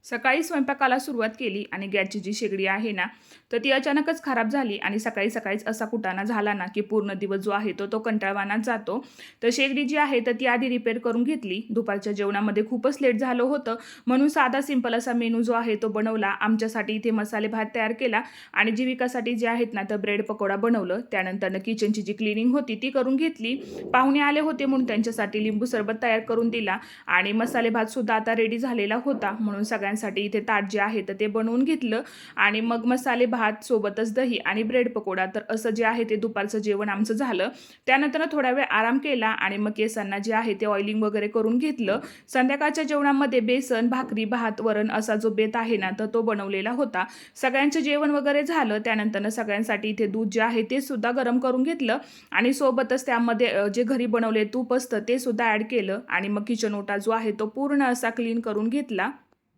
सकाळी स्वयंपाकाला सुरुवात केली आणि गॅसची जी शेगडी आहे ना, तर ती अचानकच खराब झाली आणि सकाळीच असा कुटाणा झाला ना, की पूर्ण दिवस जो आहे तो कंटाळवाणाच जातो. तर शेगडी जी आहे तर ती आधी रिपेअर करून घेतली. दुपारच्या जेवणामध्ये खूपच लेट झालं होतं, म्हणून साधा सिंपल असा मेनू जो आहे तो बनवला. आमच्यासाठी इथे मसाले भात तयार केला आणि जीविकासाठी जे आहेत ना, तर ब्रेड पकोडा बनवलं. त्यानंतरनं किचनची जी क्लिनिंग होती ती करून घेतली. पाहुणे आले होते म्हणून त्यांच्यासाठी लिंबू सरबत तयार करून दिला आणि मसाले भातसुद्धा आता रेडी झालेला होता, म्हणून सगळ्यांसाठी इथे ताट जे आहे तर ते बनवून घेतलं आणि मग मसाले भात सोबतच दही आणि ब्रेड पकोडा, तर असं जे आहे ते दुपारचं जेवण आमचं झालं. त्यानंतर थोडा वेळ आराम केला आणि मग केसांना जे आहे ते ऑइलिंग वगैरे करून घेतलं. संध्याकाळच्या जेवणामध्ये बेसन, भाकरी, भात, वरण असा जो बेत आहे ना, तर तो बनवलेला होता. सगळ्यांचं जेवण वगैरे झालं. त्यानंतर सगळ्यांसाठी इथे दूध जे आहे ते सुद्धा गरम करून घेतलं आणि सोबतच त्यामध्ये जे घरी बनवले तूप असतं ते सुद्धा ॲड केलं आणि मग किचन ओटा जो आहे तो पूर्ण असा क्लीन करून घेतला.